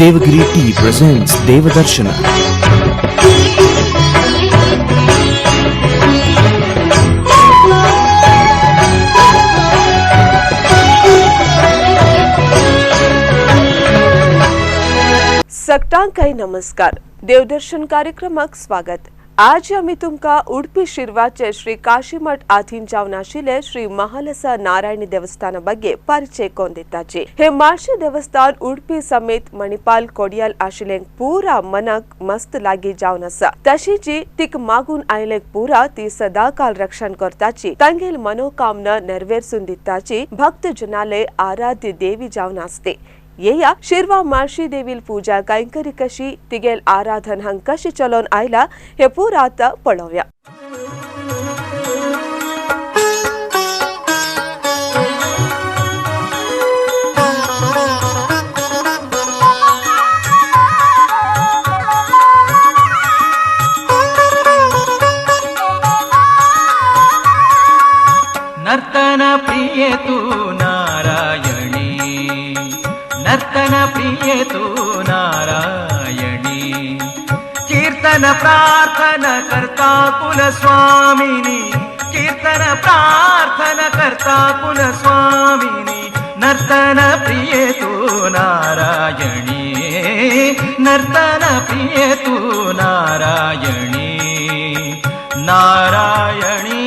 Devagiri Tea presents Devadarshana. सगळ्यांकाय नमस्कार. देवदर्शन कार्यक्रमाक स्वागत. आज आम्ही तुमका उडपी शिरवाचे श्री काशीमठ आथीन जावन आशिल्ले श्री महालसा नारायणी देवस्थाना ಬಗ್ಗೆ ಪರಿಚಯ ಕೊಂದಿತ್ತಾಚಿ. हे माळशे देवस्थान उडपी समेत मणिपाल कोडियाल आशिल्लेंक पुरा मनाक मस्त लागी जावन आसा. तशीची तिक मागून आयलेक पुरा ती सदाकाल रक्षण करताची. तांगेल मनोकामना नेरवेरसून दिताची भक्त जनाले आराध्य देवी जावन आसते. येया शिरवा माळशी देवील पूजा कैंकरी कशी तिगेल आराधन हंग कशी चलोन आयला हे पूरा आता पळोव्या. नर्तन प्रिय तू नारायणी, नर्तन प्रिय तू नारायणी, कीर्तन प्रार्थन करता कुल स्वामिनी, कीर्तन प्रार्थन करता कुल स्वामिनी, नर्तन प्रिय तू नारायणी, नर्तन प्रिय तू नारायणी, नारायणी.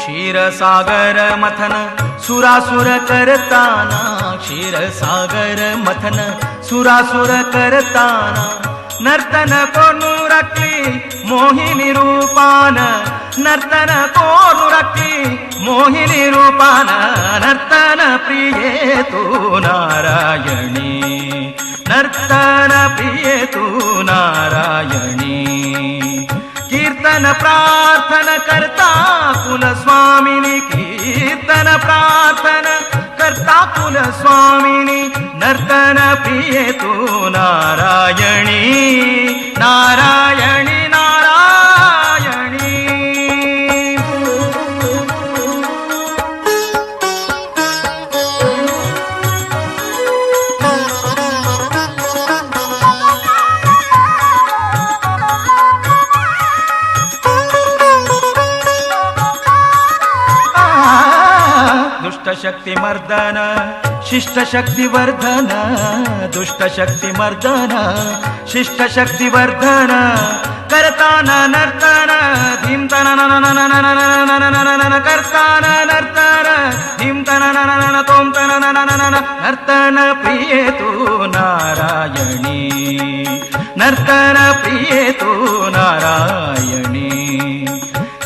क्षीरसागर मथन सुरासुर करताना, क्षीरसागर मथन सुरासुर करताना, नर्तन कोनु रखली मोहिनी रूपान, नर्तन कोनु रखली मोहिनी रूपान, नर्तन प्रिय तू नारायणी, नर्तन प्रिय तू नारायणी, कीर्तन प्रार्थन करता कुल स्वामिनी, कीर्तन प्रार्थन करता कुल स्वामिनी, नर्तन प्रिय तू नारायणी, नारायणी, नारायणी. दुष्ट शक्ति मर्दन शिष्ट शक्ति वर्धन, दुष्ट शक्ति मर्दन शिष्ट शक्ति वर्धन, करतान नर्तन धीम तन करतान नर्तन धीम तन तोम तन नर्तन प्रिय तू नारायणी, नर्तन प्रिय तू नारायणी,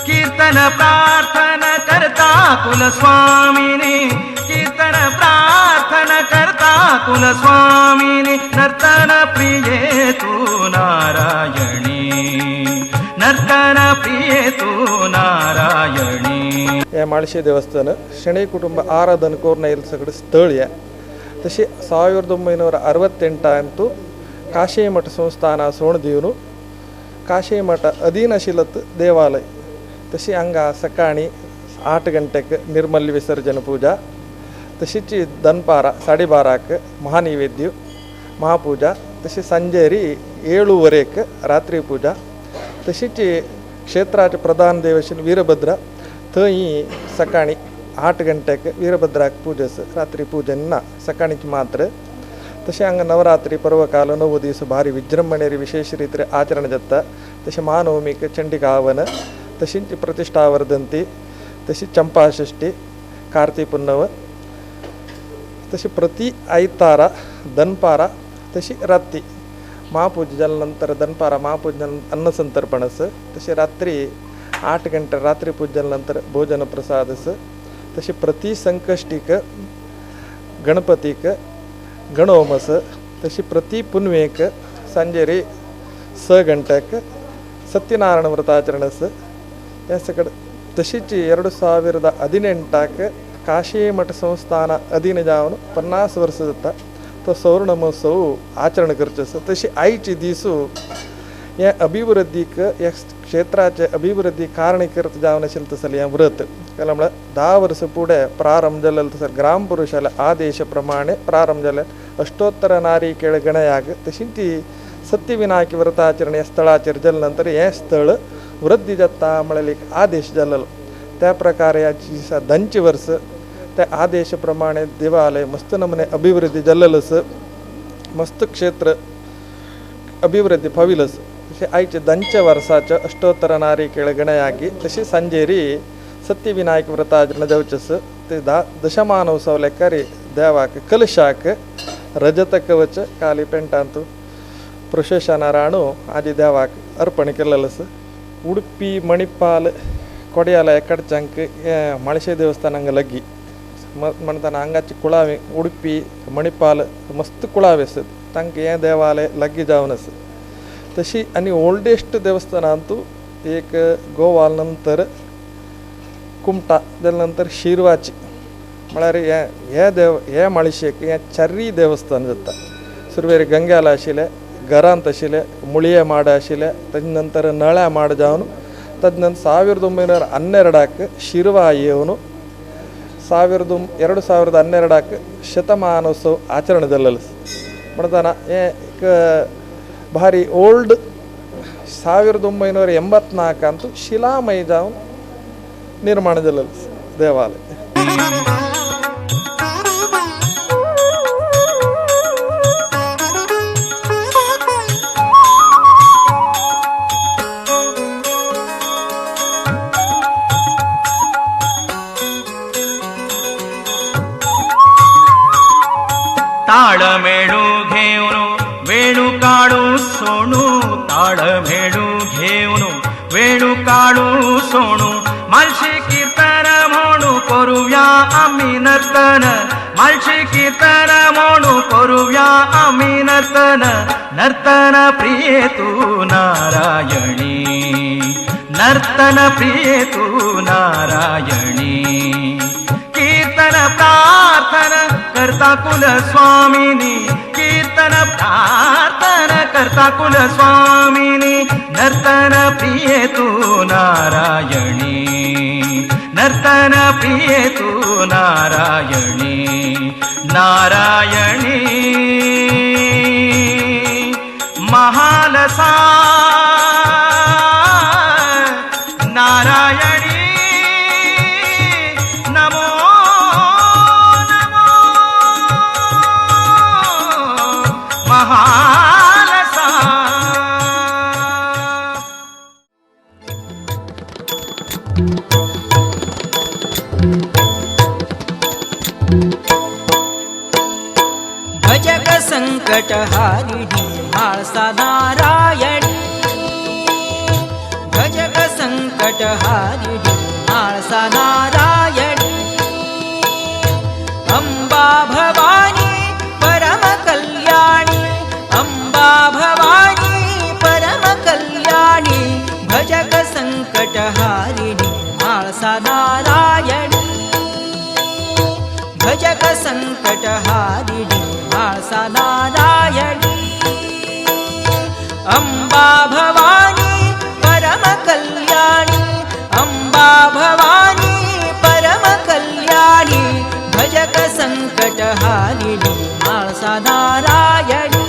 कीर्तन प्रार्थन करता कुल स्वामिनी, कीर्तन प्रार्थन करता कुल स्वामिनी, नर्तन प्रिय तू नारायणी, नर्तन प्रिय तू नारायणी. या माळशे देवस्थान शणै कुटुंब आराधन कोरना इल सगळं स्थळ आहे. तशी 1968 ಅಂತೂ ಕಾಶಿಮಠ ಸಂಸ್ಥಾನ सोणदिवून ಕಾಶಿಮಠ अधीन आशिल्लो देवालय. तशी हांगा सकाळी 8 गंटेक निर्मल्य विसर्जन पूजा, तशीच दनपार 12:30 महानैवेद्य महापूजा, तशी संजेरी 7:15 रात्री पूजा, तशीच क्षेत्राचे प्रधान देवशील वीरभद्र थंय सकाळी 8 गंटेक वीरभद्राक पूजस रात्री पूजन ना सकाळीच मात्र. तसे हांगा नवरात्री पर्वकाल 9 दीस भारी विजृंभणेरी विशेष रीतीन आचरण जाता. तसे महानवमीक चंडिका हवन, तशीच प्रतिष्ठा वर्धंती, तशी चंपाषष्ठी कार्तिक पुन्नव, तशी प्रति आयतार दनपारा, तशी रात्री महापूजन नंतर दनपारा महापूजन अन्नसंतर्पणस, तशी रात्री 8 गंटे रात्री पूजन नंतर भोजन प्रसादस, तशी प्रति संकष्टीक गणपतीक गणहोमस, तशी प्रति पुन्वेक संजेरी 6 गंटेक ಸತ್ಯನಾರಾಯಣ ವ್ರತಾಚರಣಸ್ या सगळं तशीच 2018 काशी मठ संस्थान अधीन जावन 50 वर्ष जाता तो सौर्ण महोत्सव आचरण करचस. तशी आईची दिसू या अभिवृद्धीक या क्षेत्राचे अभिवृद्धी कारणीकर्त जावन असेल तसं या व्रत कारण 10 वर्ष पुढे प्रारंभ झालेलं तसं ग्रामपुरुषाला आदेशप्रमाणे प्रारंभ झाले. अष्टोत्तर नारी केळ गणयाग तशी ती सत्यविनायक व्रताचरण या स्थळाचर झाल्यानंतर हे स्थळ वृद्धी जाता म्हणले एक आदेश झालेला. त्या प्रकारे याची 2 वर्ष त्या आदेशप्रमाणे देवालय मस्त नमने अभिवृद्धी झालेलंच मस्त क्षेत्र अभिवृद्धी फाविलच. तसे आईचे 2 वर्षाच्या अष्टोत्तर नारी केळ गणयागी तशी संजेरी सत्यविनायक व्रताचरण जावचस. ते दशमानोत्सव लेकारी देवाक कलशाक रजत कवच काली पेंटांतू ಪ್ರೊಸೆಷನರಾಣು ಆದಿ ದೇವಾಕ್ ಅರ್ಪಣೆ ಕೆಲ್ಲಲಸ. ಉಡುಪಿ ಮಣಿಪಾಲ್ ಕೊಡೆಯಾಲ ಎಕ್ಕಡ್ಚಂಕ್ ಮಳಸೆ ದೇವಸ್ಥಾನಂಗ ಲಗ್ಗಿ म्हणताना अंगाची कुळावे उडपी मणिपाल मस्त कुळावेस तांक हे देवालय लग्गी जावनस. तशी आणि ओल्डेस्ट देवस्थानांतू एक गोवाल नंतर कुमटा त्यानंतर शिरवाची म्हळ्यार हे माळशेक हे चारी देवस्थान जाता. सुरवेरी गंग्याला आशिल्ले घरांत आशिल्ले मुळये माड आशिल्ले तदनंतर नळ्या माड जावन तदनंतर 1912 शिरवा येवन 2012 ಶತಮಾನೋತ್ಸವ ಆಚರಣೆ झालेलं म्हणताना हे एक भारी ओल्ड 1984 ಅಂತೂ ಶಿಲಾಮಯ जावन निर्माण झालेलं देवालय. ताळमेळू घेऊन वेणू काढू सोनू ताळमेळू घेऊन वेणू काढू सोनू मालशी कीर्तन म्हणू करूया आम्ही नर्तन मालशी कीर्तन म्हणू करूया आम्ही नर्तन नर्तन प्रिये तू नारायणी नर्तन प्रिये तू नारायणी कीर्तन प्रार्थन करता कुल स्वामिनी कीर्तन प्रार्थन करता कुल स्वामिनी नर्तन प्रिये तू नारायणी नर्तन प्रिये तू नारायणी नारायणी महालसा नारायणी भजक संकटहारिणी माळसा नारायणी भजक संकटहारिणी माळसा नारायणी अंबा भवानी परम कल्याणी अंबा भवानी परम कल्याणी भजक संकटहारिणी माळसा नारायणी भजक संकटहारिणी माळसा नारायणी अंबा भवानी परम कल्याणी अंबा भवानी परम कल्याणी भजक संकटहारिणी माळसा नारायणी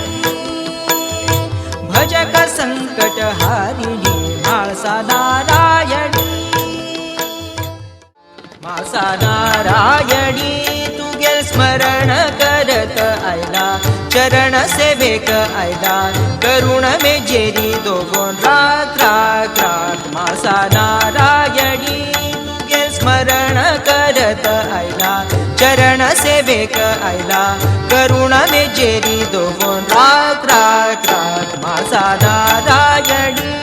भजक संकटहारिणी माळसा नारायणी माळसा नारायणी तुगे स्मरण करत आयला चरण सेवेक आयला करुण मेजेरी दोगोन रात रात रात माळसा नारायणी तुगे स्मरण करत आयला चरण सेवेक आयला करुण मेजेरी दोगोन रात रात रात माळसा नारायणी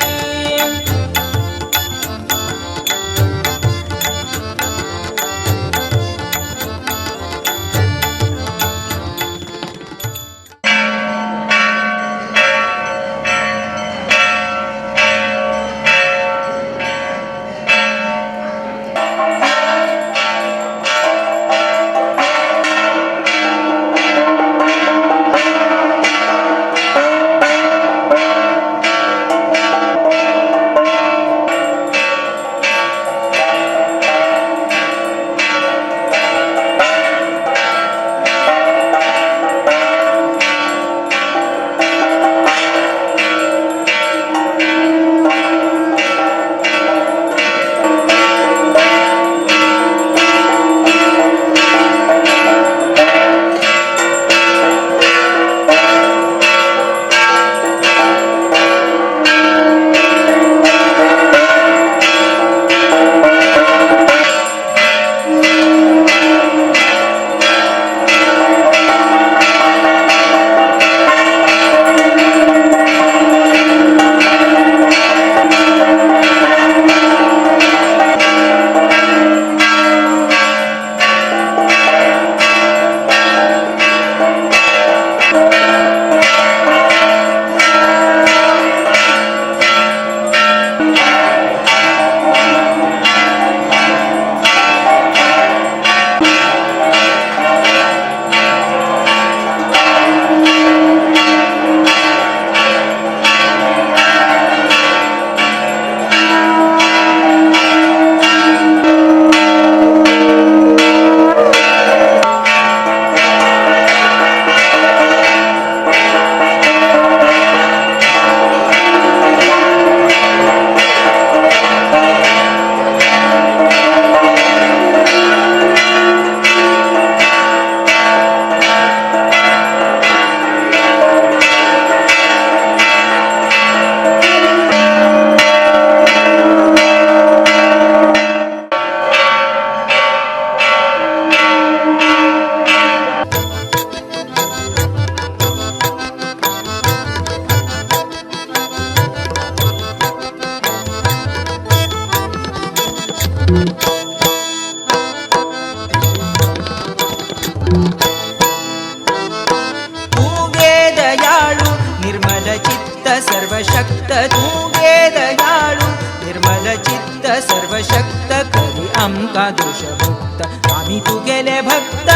गेले भक्त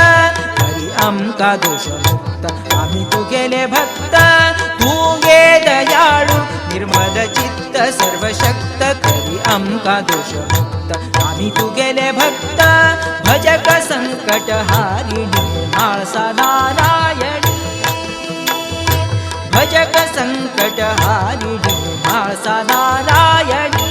करी आमका दोषमुक्त आम्ही तू गेले भक्त तू गे दयाळू निर्मल चित्त सर्वशक्त करी आमका दोषमुक्त आम्ही तू गेले भक्त भजक संकट हारिणी माळसा नारायणी भजक संकट हारिणी माळसा नारायणी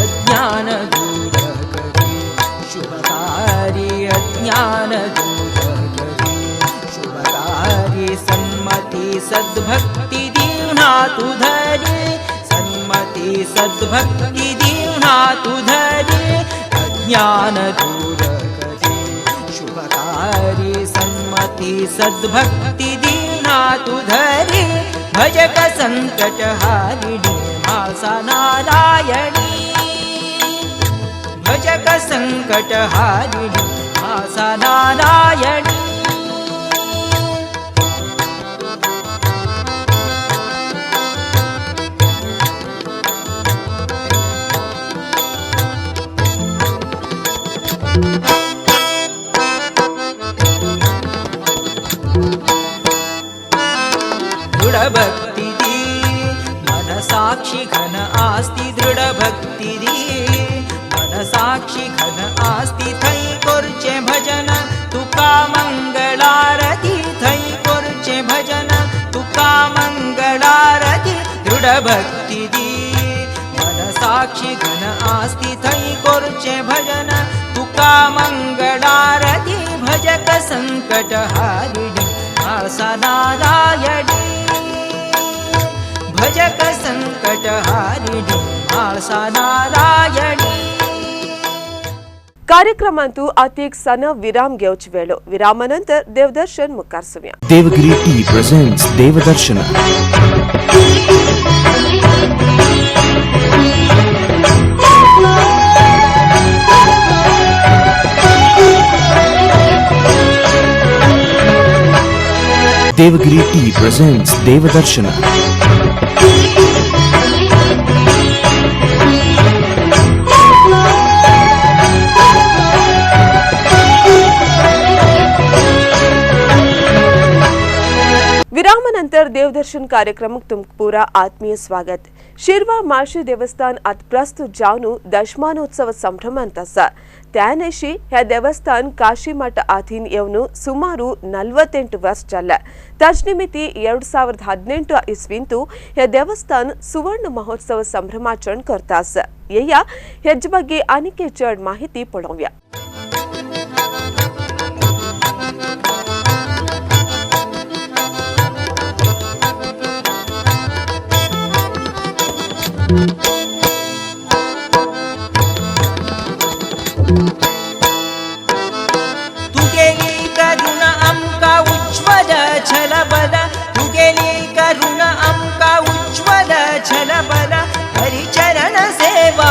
अज्ञान दूर करी शुभकारी अज्ञान दूर करी शुभकारी सन्मती सद्भक्ती दीवना तू धरी सन्मती सद्भक्ती दीवना तू धरी अज्ञान दूर करी शुभकारी सन्मती सद्भक्ती दीवना तू धरी भजक संकट हारिणी माळसा नारायणी भजक संकट हारिणी माळसा नारायणी दृढ भक्ती दी मन साक्षी घन आस्ती दृढ भक्ती दी मन साक्षी घन आस्ती थई कोरचे भजन तुका मंगळारती थई कोरचे भजन तुका मंगळारती दृढ भक्ती दी मन साक्षी घन आस्ती थई कोरचे भजन तुका मंगळारती भजक संकट हारिणी माळसा नारायणी भजक संकट हारिणी माळसा नारायणी ಕಾರ್ಯಕ್ರಮಂತೂ ಅತೀಕ್ ಸಣ್ಣ ವಿರಾಮ್ ಗೆವಚ್ ವೇಳು ವಿರಾಮನಂತರ ದೇವದರ್ಶನ್ ಮುಕ್ಕಾರ್ ಸಮಯ ದೇವಗಿರಿ ಟಿ ಪ್ರೆಸೆಂಟ್ಸ್ ದೇವದರ್ಶನ ದೇವಗಿರಿ ಟಿ ಪ್ರೆಸೆಂಟ್ಸ್ ದೇವದರ್ಶನ विरामानंतर देवदर्शन कार्यक्रम तुमक पूरा आत्मीय स्वागत शिरवा माळशी देवस्थान आत प्रस्तुत जावनु दशमानोत्सव संभ्रमांत आसा त्यानेशी ह्या देवस्थान काशी मठ आधीन येवनु सुमारू 48 ವರ್ಷ जाल्ल तज्निमिति 2018 इस्वींतू ह्या देवस्थान सुवर्ण महोत्सव संभ्रमाचरण करतास येया हेज ಬಗ್ಗೆ अनिके चड माहिती पळोवया तू गेली करुण आमका उज्ज्वल छलबल तू गेली करुण आमका उज्ज्वल छलबल हरिचरण सेवा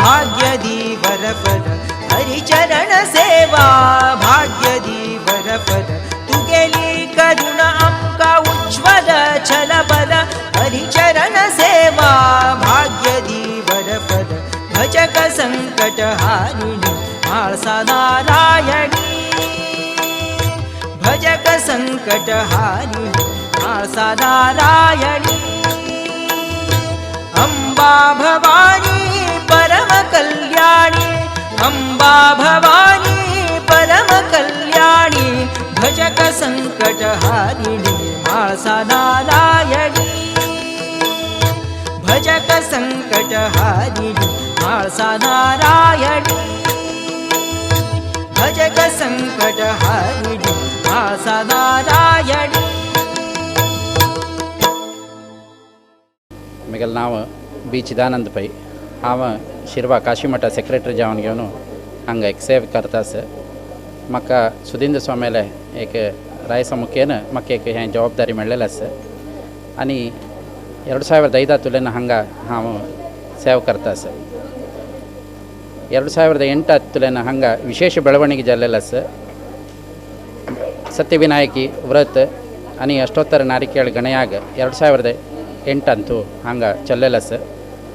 भाग्य दीवर फल हरिचरण सेवा भाग्य दीवर फल तू गेली करुण आमका उज्ज्वल छलबल हरिचरण सेवा भाग्य दीवर फल भजक संकट हारिणी माळसा नारायणी भजक संकट हारिणी माळसा नारायणी अंबा भवानी परम कल्याणी अंबा भवानी परम कल्याणी भजक संकट हारिणी माळसा नारायणी भजक संकट हारिणी माळसा नारायणी भजक संकट हारिणी माळसा नारायणी म्हगेलें नांव बी चिदानंद पै हांव शिरवा काशी मठा सेक्रेटरी जावन घेवन हांगा एक सेव करता म्हाका सुधींद्र स्वामीले एक रायसा मुखेन म्हाका एक हें जबाबदारी मेळ्ळेलें आसा आनी 2005 हांगा हांव सेव करता 2008 ಹತ್ತಲೇನ ಹಂಗೆ ವಿಶೇಷ ಬೆಳವಣಿಗೆ ಜಲ್ಲೆಲಸ ಸತ್ಯವಿನಾಯಕಿ ವ್ರತ आणि ಅಷ್ಟೋತ್ತರ ನಾರಿಕೇಳ ಗಣಯಾಗ 2008 ಅಂತೂ ಹಂಗೆ ಚಲ್ಲೆಲಸ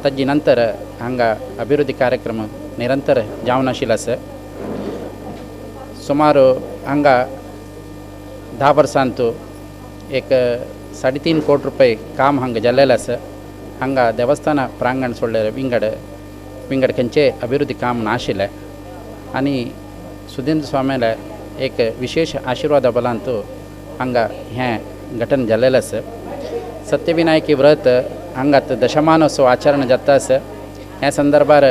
ತಜ್ಜಿ ನಂತರ ಹಂಗೆ ಅಭಿವೃದ್ಧಿ ಕಾರ್ಯಕ್ರಮ ನಿರಂತರ ಜಾವನಶೀಲಸ ಸುಮಾರು ಹಂಗೆ 10 वर्षांतू एक 3.5 कोटी रुपये काम हंग जल्लेलस हंगा देवस्थान प्रांगण सोडलेले विंगड खंयचे अभिवृद्धी काम नाशिल्ले आनी सुधींद्र स्वामीले एक विशेष आशीर्वाद बलांतू हंगा हें घटन जल्लेलस सत्यविनायकी व्रत हंगात दशमानोत्सव आचरण जातास ह्या संदर्भार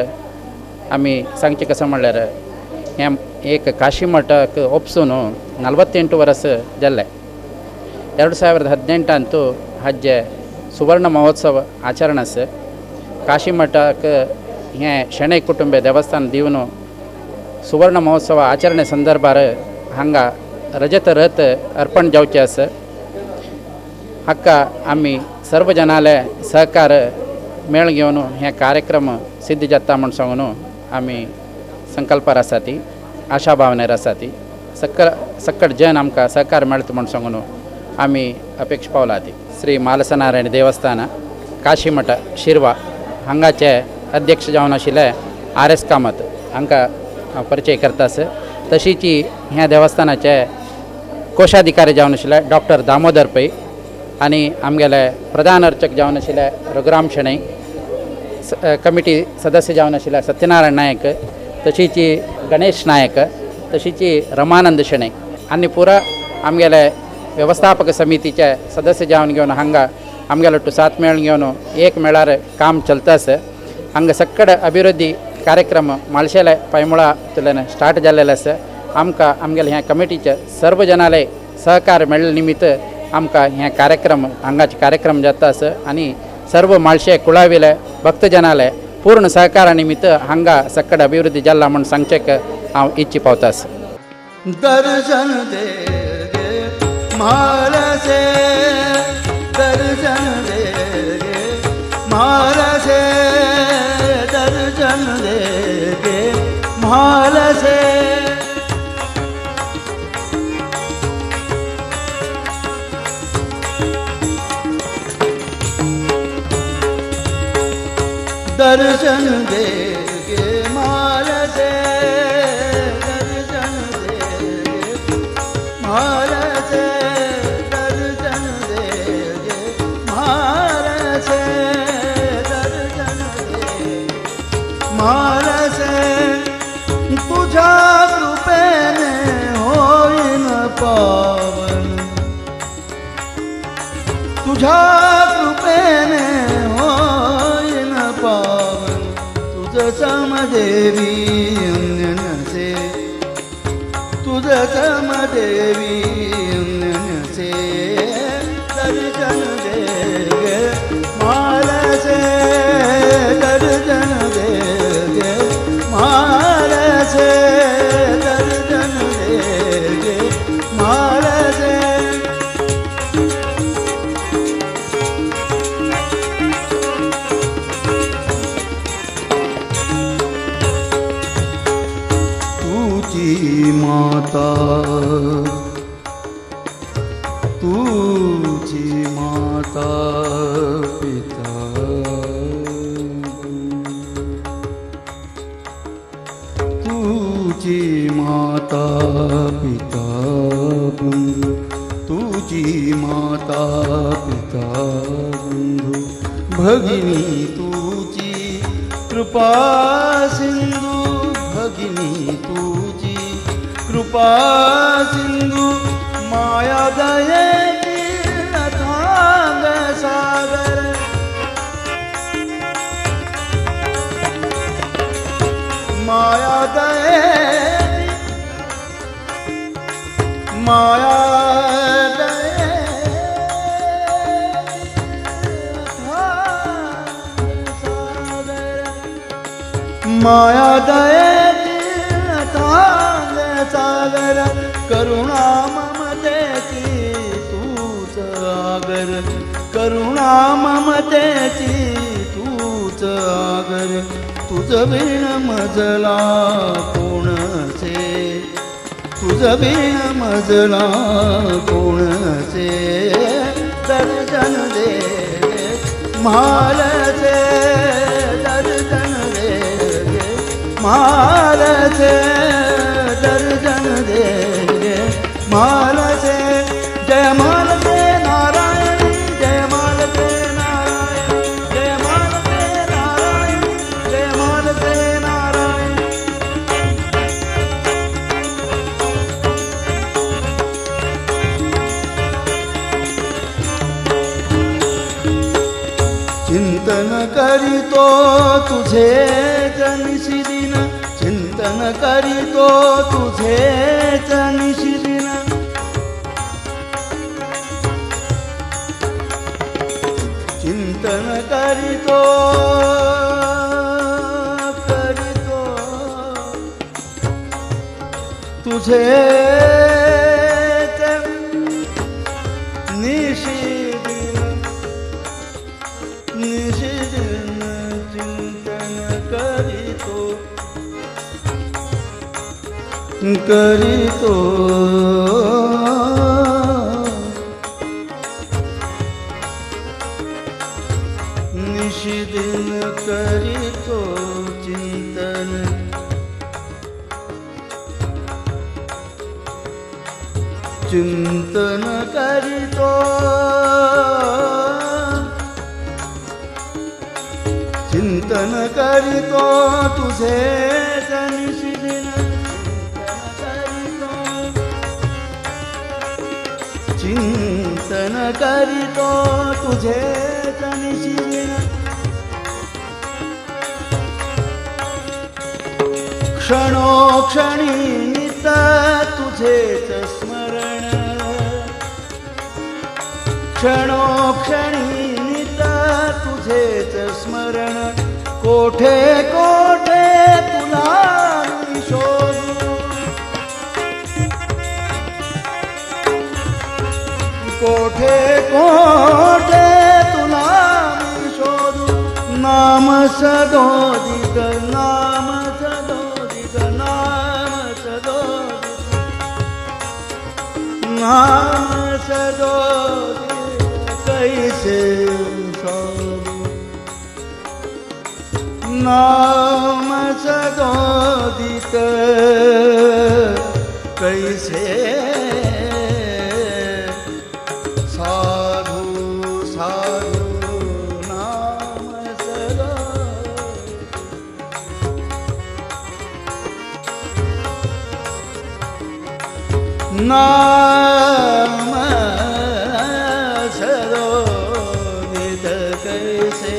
आमी सांगचे कशें म्हणल्यार हें एक काशी मठाक ಒಪ್ಸೂन 48 वर्स जाल्ले 2018 ಅಂತೂ हज्जे सुवर्ण महोत्सव आचरणस काशी मठाक हें शणै कुटुंबे देवस्थान दिवन सुवर्ण महोत्सव आचरणे संदर्भार हांगा रजत रथ अर्पण जावचे आस हाका आमी सर्व जनाले सहकार मेळ घेवन हें कार्यक्रम सिद्ध जाता म्हण सांगून आमी संकल्पार आसा ती आशा भावनेर आसा ती सक्कट जन आमकां सहकार मेळता म्हण सांगून आमी अपेक्षा पावला ती श्री मालसनारायण देवस्थान काशी मठ शिरवा हांगाचे अध्यक्ष जावन आशिल्ले RS कामत हांकां परिचय करतास तशीच ह्या देवस्थानाचे कोशाधिकारी जावन आशिल्ले डॉक्टर दामोदर पै आनी आमगेले प्रधान अर्चक जावन आशिल्ले रघुराम शणै कमिटी सदस्य जावन आशिल्ले सत्यनारायण नायक तशीच गणेश नायक तशीच रमानंद शणै आनी पुरा आमगेले व्यवस्थापक समितीचे सदस्य जावन घेवन हांगा आमगेलो साथ मेळ घेवन एक मेळार काम चलतास हांगा सक्कड अभिवृद्धी कार्यक्रम माळशेले पैमुळांतल्यान स्टार्ट जाल्लेले आसा आमकां आमगेले ह्या कमिटीचे सर्व जनाले सहकार मेळ्ळे निमित्त आमकां हे कार्यक्रम हांगाचे कार्यक्रम जाता आसा आनी सर्व माळशे कुळाविले भक्तजनाले पूर्ण सहकारा निमित्त हांगा सक्कड अभिवृद्धी जाल्ला म्हण सांगचेक हांव इच्छी पावतास दर्शन दे गे म्हालसे दर्शन दे गे म्हालसे दर्शन दे गे म्हालसे दर्शन दे गे म्हालसे दर्शन दे गे म्हालसे दर्शन दे गे म्हालसे दर्शन दे म्हालसे तुझ्या कृपेने होईन पावन तुझ्या कृपेने होईन पावन तुझ समदेवी नसे तुझ समदेवी नसे दर्शन दे गे म्हालसे दर्शन दे गे म्हालसे दर्शन दे गे म्हालसे माता तुझी माता पिता तुझी माता पिता बंधु तुझी माता पिता बंधु भगिनी तुझी कृपा सिंधु भगिनी तुझी कृपा सिंधु माया दयेची अथांग सागर माया दयेची माया माया दयेची अथांग सागर करुणा ममतेची तूच आगर करुणा ममतेची तूच आगर तुझ बिन मजला कोणचे, तुझ बिन मजला कोणचे, दर्शन दे म्हालचे, दर्शन दे म्हालचे, दर्शन दे म्हालचे. जय मालते नारायण, जय मालते नारायण, जय मालते नारायण, जय मालते नारायण. चिंतन करीतो तुझे निशिदिन, चिंतन करीतो तुझे निशिदिन. चिंतन करीतो करीतो तुझे निशिदिन, निशिदिन चिंतन करीतो करीतो. निशिदिन करीतो चिंतन, चिंतन करीतो, चिंतन करीतो तुझे निशिदिन, चिंतन करीतो तुझे निशिदिन. क्षणोक्षणी नित तुझेच स्मरण, क्षणोक्षणी नित तुझेच स्मरण. कोठे कोठे तुला शोधू, कोठे कोठे तुला शोधू. नाम सदोदित, नाम सदोदित, नाम सदोदित, नाम सदोदित कैसे शोधू. नाम सदोदित कैसे साधू, साधू नाम सदोदित. नाम सदोदित कैसे,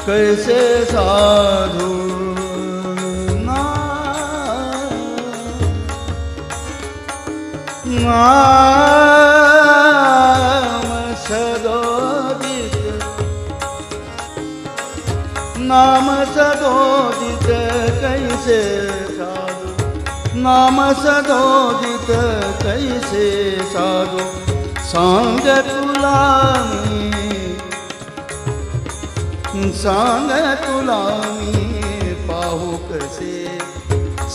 कैसे साधू. नाम सदोदित, नाम सदोदित कैसे साधू. नाम सदोदित कैसे साधू. सांग तुला मी, सांग तुला मी पाहू कसे,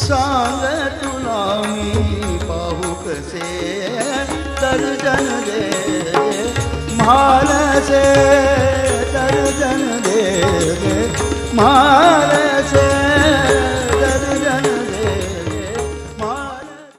सांग तुला मी पाहू कसे. दर्शन दे म्हालचे, दर्शन दे म्हालचे, दर्शन दे म्हालचे.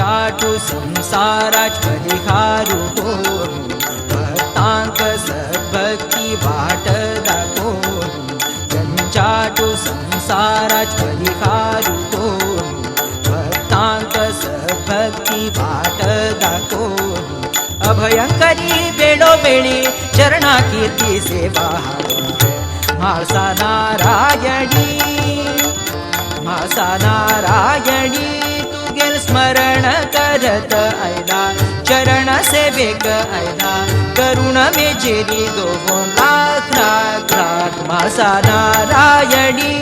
चाटू संसाराच परिहारू कोरू भक्तांक सद्भक्ती वाट दाखोरू चाटू संसाराच परिहारू कोरू भक्तांक सद्भक्ती वाट दाखोरू अभयंकरी वेळोवेळी चरणा कीर्ती सेवा म्हाळसा नारायणी म्हाळसा नारायणी तुगेल स्मरण करत आयला चरण सेवेक आयला करुण मेजेरी 2 लाख लाख लाख म्हाळसा नारायणी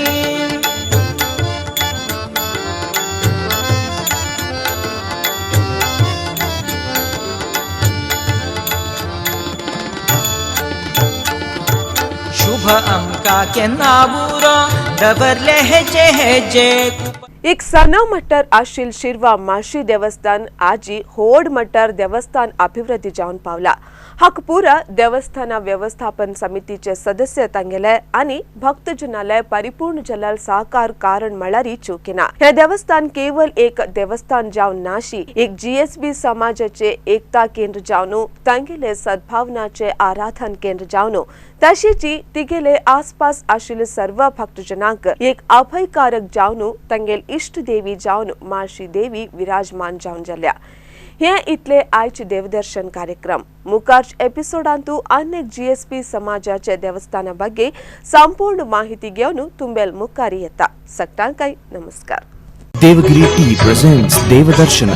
शुभ अंका केन्ना बुरो डबरले हेजे हेजे ಈಗ ಸಣ್ಣ ಮಟ್ಟರ್ ಆಶಿಲ್ ಶಿರ್ವಾ ಮಾಶಿ ದೇವಸ್ಥಾन आजी होड मट्टर देवस्थान अभिवृद्धी जावन पावला हाक पुरा देवस्थान व्यवस्थापन समितीचे सदस्य तांगेले आणि भक्तजनाले परिपूर्ण जलाल सहकार कारण मळारी चुकिना हे देवस्थान केवल एक देवस्थान जावन नाशी एक जीएसबी समाजाचे एकता केंद्र जावनो तांगेले सद्भावनाचे आराधन केंद्र जावनो तशीची तिगेले आसपास आशिल्ले सर्व भक्तजनांक एक अभयकारक जावनो तांगेल इष्ट देवी जावन माशी देवी विराजमान जावन जाल्या हे इतले आयचे देवदर्शन कार्यक्रम मुखारच एपिसोडांतू अनेक जीएसपी समाजाचे देवस्थाना ಬಗ್ಗೆ संपूर्ण माहिती घेवन तुंबेल मुखारी येता सकटांकाय नमस्कार देवगिरी टी presents देवदर्शन